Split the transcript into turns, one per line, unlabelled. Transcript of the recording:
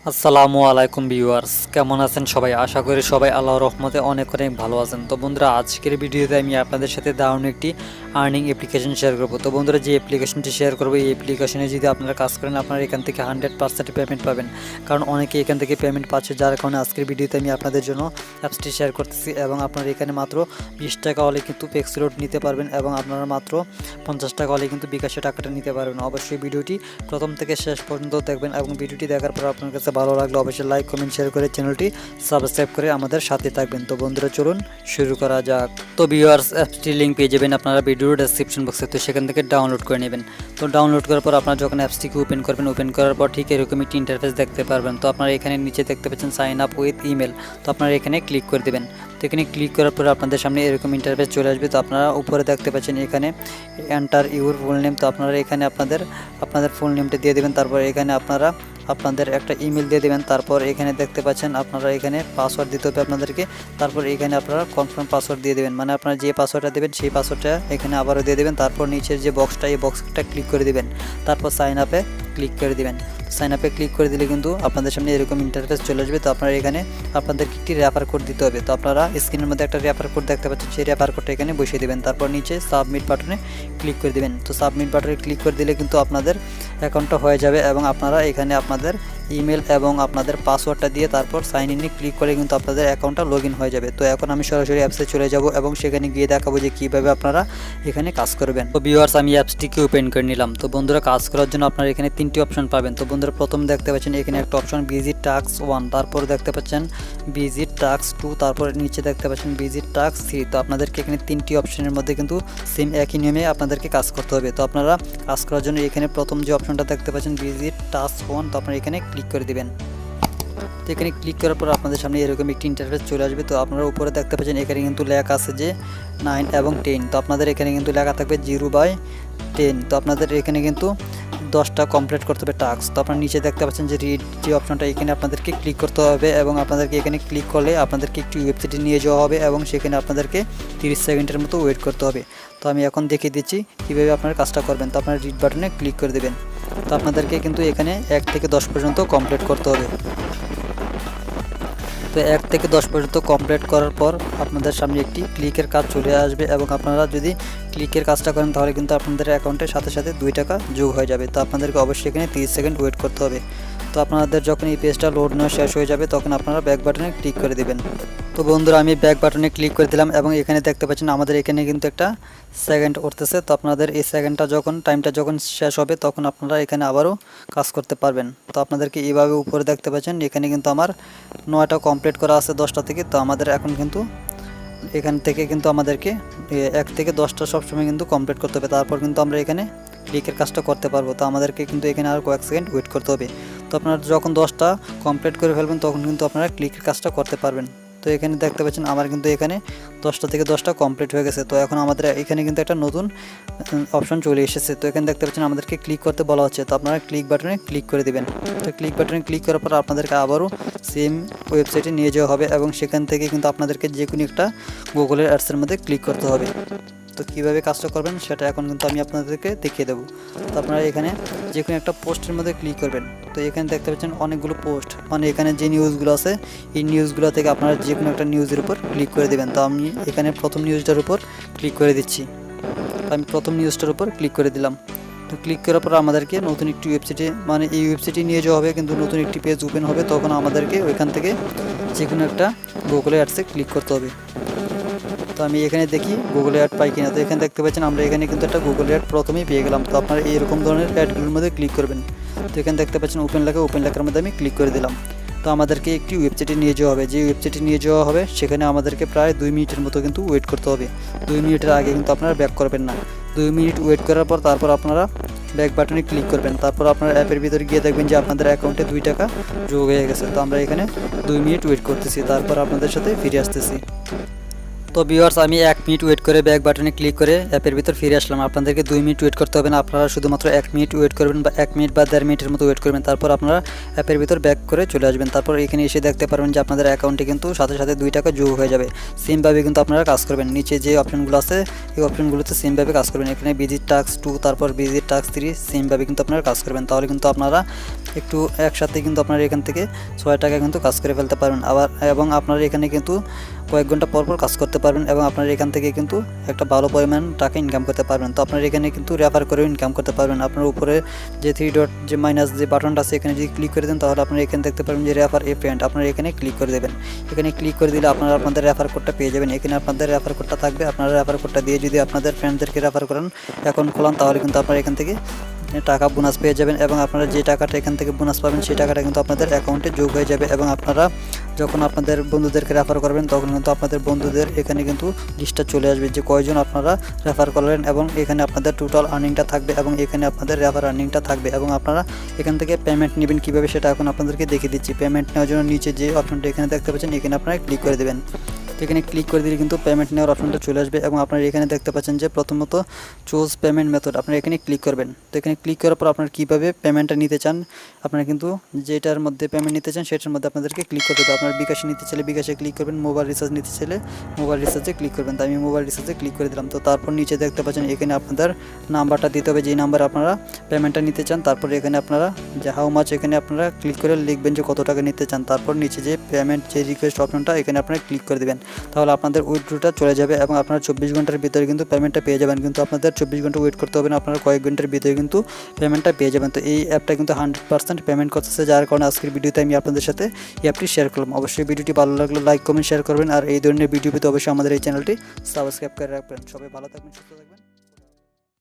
আসসালামু আলাইকুম ভিউয়ার্স, কেমন আছেন সবাই? আশা করি সবাই আল্লাহর রহমতে অনেক অনেক ভালো আছেন। তো বন্ধুরা, আজকের ভিডিওতে আমি আপনাদের সাথে দারুণ একটি আর্নিং অ্যাপ্লিকেশন শেয়ার করব। তো বন্ধুরা, যে অ্যাপ্লিকেশনটি শেয়ার করবো, এই অ্যাপ্লিকেশনে যদি আপনারা কাজ করেন, আপনারা এখান থেকে 100% পেমেন্ট পাবেন। কারণ অনেকে এখান থেকে পেমেন্ট পাচ্ছে, যার কারণে আজকের ভিডিওতে আমি আপনাদের জন্য অ্যাপসটি শেয়ার করতেছি। এবং আপনারা এখানে মাত্র 20 টাকা হলে কিন্তু পেক্স লোড নিতে পারবেন, এবং আপনারা মাত্র 50 টাকা হলে কিন্তু বিকাশে টাকাটা নিতে পারবেন। অবশ্যই ভিডিওটি প্রথম থেকে শেষ পর্যন্ত দেখবেন, এবং ভিডিওটি দেখার পর আপনার কাছে ভালো লাগলে অবশ্যই লাইক, কমেন্ট, শেয়ার করে চ্যানেলটি সাবস্ক্রাইব করে আমাদের সাথে থাকবেন। তো বন্ধুরা, চলুন শুরু করা যাক। তো ভিউয়ার্স, অ্যাপসটির লিঙ্ক পেয়ে যাবেন আপনারা ভিডিওর ডেসক্রিপশন বক্সে, তো সেখান থেকে ডাউনলোড করে নেবেন। তো ডাউনলোড করার পর আপনারা যখন অ্যাপসটিকে ওপেন করবেন, ওপেন করার পর ঠিক এরকম একটি ইন্টারফেস দেখতে পারবেন। তো আপনারা এখানে নিচে দেখতে পাচ্ছেন সাইন আপ উইথ ইমেল, তো আপনারা এখানে ক্লিক করে দেবেন। তো এখানে ক্লিক করার পর আপনাদের সামনে এরকম ইন্টারফেস চলে আসবে। তো আপনারা উপরে দেখতে পাচ্ছেন এখানে এন্টার ইউর ফুল নেম, তো আপনারা এখানে আপনাদের ফুল নেমটা দিয়ে দেবেন। তারপর এখানে আপনারা আপনাদের একটা ইমেল দিয়ে দেবেন। তারপর এখানে দেখতে পাচ্ছেন আপনারা এখানে পাসওয়ার্ড দিতে হবে আপনাদেরকে। তারপর এখানে আপনারা কনফার্ম পাসওয়ার্ড দিয়ে দেবেন, মানে আপনারা যে পাসওয়ার্ডটা দেবেন সেই পাসওয়ার্ডটা এখানে আবারও দিয়ে দেবেন। তারপর নিচের যে বক্সটা, এই বক্সটা ক্লিক করে দেবেন। তারপর সাইন আপে ক্লিক করে দেবেন। সাইন আপে ক্লিক করে দিলে কিন্তু আপনাদের সামনে এরকম ইন্টারফেস চলে আসবে। তো আপনারা এখানে আপনাদেরকে একটি রেফার কোড দিতে হবে। তো আপনারা স্ক্রিনের মধ্যে একটা রেফার কোড দেখতে পাচ্ছেন, সেই রেফার কোডটা এখানে বসিয়ে দেবেন। তারপর নিচে সাবমিট বাটনে ক্লিক করে দেবেন। তো সাবমিট বাটনে ক্লিক করে দিলে কিন্তু আপনাদের অ্যাকাউন্টটা হয়ে যাবে, এবং আপনারা এখানে আপনাদের ইমেল এবং আপনাদের পাসওয়ার্ডটা দিয়ে তারপর সাইন ইনে ক্লিক করে কিন্তু আপনাদের অ্যাকাউন্টটা লগ ইন হয়ে যাবে। তো এখন আমি সরাসরি অ্যাপসে চলে যাব এবং সেখানে গিয়ে দেখাবো যে কীভাবে আপনারা এখানে কাজ করবেন। তো ভিউয়ার্স, আমি অ্যাপসটিকে ওপেন করে নিলাম। তো বন্ধুরা, কাজ করার জন্য আপনারা এখানে 3টি অপশন পাবেন। তো বন্ধুরা, প্রথম দেখতে পাচ্ছেন এখানে একটা অপশন ভিজিট টাস্ক 1, তারপর দেখতে পাচ্ছেন ভিজিট টাস্ক 2, তারপর নিচে দেখতে পাচ্ছেন ভিজিট টাস্ক 3। তো আপনাদেরকে এখানে 3টি অপশনের মধ্যে কিন্তু সেম একই নিয়মে আপনাদেরকে কাজ করতে হবে। তো আপনারা কাজ করার জন্য এখানে প্রথম যে অপশনটা দেখতে পাচ্ছেন ভিজিট টাস্ক 1, তো আপনারা এখানে ক্লিক করে দিবেন। তো এখানে ক্লিক করার পর আপনাদের সামনে এরকম একটি ইন্টারফেস চলে আসবে। তো আপনারা উপরে দেখতে পাচ্ছেন এখানে কিন্তু লেখা আছে যে 9 এবং 10। তো আপনাদের এখানে কিন্তু লেখা থাকবে 0/10। তো আপনাদের এখানে কিন্তু 10টা কমপ্লিট করতে হবে টাস্ক। তো আপনারা নিচে দেখতে পাচ্ছেন যে রিড যে অপশনটা, এখানে আপনাদেরকে ক্লিক করতে হবে, এবং আপনাদেরকে এখানে ক্লিক করলে আপনাদেরকে একটি ওয়েবসাইটে নিয়ে যাওয়া হবে, এবং সেখানে আপনাদেরকে 30 সেকেন্ডের মতো ওয়েট করতে হবে। তো আমি এখন দেখিয়ে দিচ্ছি কীভাবে আপনারা কাজটা করবেন। তো আপনারা রিড বাটনে ক্লিক করে দেবেন। তো আপনাদেরকে কিন্তু এখানে 1 থেকে 10 পর্যন্ত কমপ্লিট করতে হবে। তো 1 থেকে 10 পর্যন্ত কমপ্লিট করার পর আপনাদের সামনে একটি ক্লিকের কাজ চলে আসবে, এবং আপনারা যদি ক্লিকের কাজটা করেন তাহলে কিন্তু আপনাদের অ্যাকাউন্টের সাথে সাথে 2 টাকা যোগ হয়ে যাবে। তো আপনাদেরকে অবশ্যই এখানে 30 সেকেন্ড ওয়েট করতে হবে। তো আপনাদের যখন এই পেজটা লোড নেওয়া শেষ হয়ে যাবে, তখন আপনারা ব্যাক বাটনে ক্লিক করে দেবেন। তো বন্ধুরা, আমি ব্যাক বাটনে ক্লিক করে দিলাম, এবং এখানে দেখতে পাচ্ছেন আমাদের এখানে কিন্তু একটা সেকেন্ড উঠতেছে। তো আপনাদের এই সেকেন্ডটা টাইমটা যখন শেষ হবে, তখন আপনারা এখানে আবারও কাজ করতে পারবেন। তো আপনাদেরকে এইভাবে উপরে দেখতে পাচ্ছেন এখানে কিন্তু আমার 9টা কমপ্লিট করা আছে 10টা থেকে। তো আমাদের এখন কিন্তু এখান থেকে কিন্তু আমাদেরকে 1 থেকে 10টা সবসময় কিন্তু কমপ্লিট করতে হবে। তারপর কিন্তু আমরা এখানে ক্লিকের কাজটা করতে পারবো। তো আমাদেরকে কিন্তু এখানে আর কয়েক সেকেন্ড ওয়েট করতে হবে। তো আপনারা যখন 10টা কমপ্লিট করে ফেলবেন, তখন কিন্তু আপনারা ক্লিকের কাজটা করতে পারবেন। তো এখানে দেখতে পাচ্ছেন আমার কিন্তু এখানে 10টা থেকে 10টা কমপ্লিট হয়ে গেছে। তো এখন আমাদের এখানে কিন্তু একটা নতুন অপশন চলে এসেছে। তো এখানে দেখতে পাচ্ছেন আমাদেরকে ক্লিক করতে বলা হচ্ছে। তো আপনারা ক্লিক বাটনে ক্লিক করে দেবেন। তো ক্লিক বাটনে ক্লিক করার পর আপনাদেরকে আবারও সেম ওয়েবসাইটে নিয়ে যাওয়া হবে, এবং সেখান থেকে কিন্তু আপনাদেরকে যে কোনো একটা গুগলের অ্যাডসের মধ্যে ক্লিক করতে হবে। তো কীভাবে কাজটা করবেন সেটা এখন কিন্তু আমি আপনাদেরকে দেখিয়ে দেবো। তো আপনারা এখানে যে কোনো একটা পোস্টের মধ্যে ক্লিক করবেন। তো এখানে দেখতে পাচ্ছেন অনেকগুলো পোস্ট, মানে এখানে যে নিউজগুলো আছে এই নিউজগুলো থেকে আপনারা যে কোনো একটা নিউজের উপর ক্লিক করে দেবেন। তো আমি এখানে প্রথম নিউজটার উপর ক্লিক করে দিচ্ছি। তো আমি প্রথম নিউজটার উপর ক্লিক করে দিলাম। তো ক্লিক করার পর আমাদেরকে নতুন একটি ওয়েবসাইটে, মানে এই ওয়েবসাইটে নিয়ে যাওয়া হবে, কিন্তু নতুন একটি পেজ ওপেন হবে। তখন আমাদেরকে ওইখান থেকে যে কোনো একটা গুগল অ্যাডসে ক্লিক করতে হবে। তো আমি এখানে দেখি গুগল অ্যাড পাই কিনা। তো এখানে দেখতে পাচ্ছেন আমরা এখানে কিন্তু একটা গুগল অ্যাড প্রথমেই পেয়ে গেলাম। তো আপনারা এইরকম ধরনের অ্যাডগুলোর মধ্যে ক্লিক করবেন। তো এখানে দেখতে পাচ্ছেন ওপেন লেখার মধ্যে আমি ক্লিক করে দিলাম। তো আমাদেরকে একটি ওয়েবসাইটে নিয়ে যাওয়া হবে। যে ওয়েবসাইটে নিয়ে যাওয়া হবে সেখানে আমাদেরকে প্রায় 2 মিনিটের মতো কিন্তু ওয়েট করতে হবে। 2 মিনিটের আগে কিন্তু আপনারা ব্যাক করবেন না। 2 মিনিট ওয়েট করার পর তারপর আপনারা ব্যাক বাটনে ক্লিক করবেন। তারপর আপনার অ্যাপের ভিতরে গিয়ে দেখবেন যে আপনাদের অ্যাকাউন্টে 2 টাকা যোগ হয়ে গেছে। তো আমরা এখানে 2 মিনিট ওয়েট করতেছি, তারপর আপনাদের সাথে ফিরে আসতেছি। তো তো ভিউয়ার্স আমি 1 মিনিট ওয়েট করে ব্যাক বাটনে ক্লিক করে অ্যাপের ভিতর ফিরে আসলাম। আপনাদেরকে 2 মিনিট ওয়েট করতে হবে না, আপনারা শুধুমাত্র 1 মিনিট ওয়েট করবেন বা 1 মিনিট বা 1.5 মিনিটের মতো ওয়েট করবেন। তারপর আপনারা অ্যাপের ভিতর ব্যাক করে চলে আসবেন। তারপর এখানে এসে দেখতে পারবেন যে আপনাদের অ্যাকাউন্টে কিন্তু সাথে সাথে 2 টাকা যোগ হয়ে যাবে। সেমভাবে কিন্তু আপনারা কাজ করবেন। নিচে যে অপশনগুলো আছে এই অপশনগুলোতে সেমভাবে কাজ করবেন। এখানে ভিজিট টাস্ক 2 তারপর ভিজিট টাস্ক 3 সেমভাবে কিন্তু আপনারা কাজ করবেন। তাহলে কিন্তু আপনারা একটু একসাথে কিন্তু আপনারা এখান থেকে 6 টাকা কিন্তু কাজ করে ফেলতে পারবেন। আবার এবং আপনারা এখানে কিন্তু কয়েক ঘন্টা পর পর কাজ করতে পারবেন এবং আপনারা এখান থেকে কিন্তু একটা ভালো পরিমাণ টাকা ইনকাম করতে পারবেন। তো আপনারা এখানে কিন্তু রেফার করেও ইনকাম করতে পারবেন। আপনার উপরে যে 3 ডট যে মাইনাস যে বাটনটা আছে এখানে যদি ক্লিক করে দেন তাহলে আপনারা এখানে দেখতে পারবেন যে রেফার এ ফ্রেন্ড, আপনারা এখানে ক্লিক করে দেবেন। এখানে ক্লিক করে দিলে আপনারা আপনাদের রেফার কোডটা পেয়ে যাবেন। এখানে আপনাদের রেফার কোডটা থাকবে, আপনারা রেফার কোডটা দিয়ে যদি আপনাদের ফ্রেন্ডদেরকে রেফার করেন অ্যাকাউন্ট খোলান তাহলে কিন্তু আপনারা এখান থেকে টাকা বোনাস পেয়ে যাবেন এবং আপনারা যে টাকাটা এখান থেকে বোনাস পাবেন সেই টাকাটা কিন্তু আপনাদের অ্যাকাউন্টে যোগ হয়ে যাবে এবং আপনারা যখন আপনাদের বন্ধুদেরকে রেফার করবেন তখন কিন্তু আপনাদের বন্ধুদের এখানে কিন্তু লিস্টটা চলে আসবে যে কয়জন আপনারা রেফার করলেন এবং এখানে আপনাদের টোটাল আর্নিংটা থাকবে এবং এখানে আপনাদের রেফার আর্নিংটা থাকবে এবং আপনারা এখান থেকে পেমেন্ট নেবেন কীভাবে সেটা এখন আপনাদেরকে দেখিয়ে দিচ্ছি। পেমেন্ট নেওয়ার জন্য নিচে যে অপশনটা এখানে দেখতে পাচ্ছেন এখানে আপনারা ক্লিক করে দেবেন। এখানে ক্লিক করে দিলে কিন্তু পেমেন্ট নেওয়ার অপশনটা চলে আসবে এবং আপনারা এখানে দেখতে পাচ্ছেন যে প্রথমত চুজ পেমেন্ট মেথড, আপনারা এখানে ক্লিক করবেন। তো এখানে ক্লিক করার পর আপনারা কীভাবে পেমেন্টটা নিতে চান আপনারা কিন্তু যেটার মধ্যে পেমেন্ট নিতে চান সেটার মধ্যে আপনাদেরকে ক্লিক করতে হবে। আপনার বিকাশে নিতে চাইলে বিকাশে ক্লিক করবেন, মোবাইল রিচার্জ নিতে চাইলে মোবাইল রিচার্জে ক্লিক করবেন। তো আমি মোবাইল রিচার্জে ক্লিক করে দিলাম। তো তারপর নিচে দেখতে পাচ্ছেন এখানে আপনাদের নাম্বারটা দিতে হবে যেই নাম্বার আপনারা পেমেন্টটা নিতে চান। তারপর এখানে আপনারা যে হাউ মাচ এখানে আপনারা ক্লিক করে লিখবেন যে কত টাকা নিতে চান। তারপর নিচে যে পেমেন্ট যে রিকোয়েস্ট অপশনটা এখানে আপনারা ক্লিক করে দেবেন। তাহলে আপনাদের উইথড্রটা চলে যাবে এবং আপনারা 24 ঘন্টার ভিতরে কিন্তু পেমেন্টটা পেয়ে যাবেন। কিন্তু আপনাদের 24 ঘন্টা ওয়েট করতে হবে না, আপনারা কয়েক ঘন্টার ভিতরে কিন্তু পেমেন্টটা পেয়ে যাবেন। তো এই অ্যাপটা কিন্তু 100% পেমেন্ট করতেছে, যার কারণে আজকের ভিডিওতে আমি আপনাদের সাথে এই অ্যাপটি শেয়ার করলাম। অবশ্যই ভিডিওটি ভালো লাগলে লাইক কমেন্ট শেয়ার করবেন আর এই ধরনের ভিডিও পেতে অবশ্যই আমাদের এই চ্যানেলটি সাবস্ক্রাইব করে রাখবেন। সবাই ভালো থাকবেন, সুস্থ থাকবেন।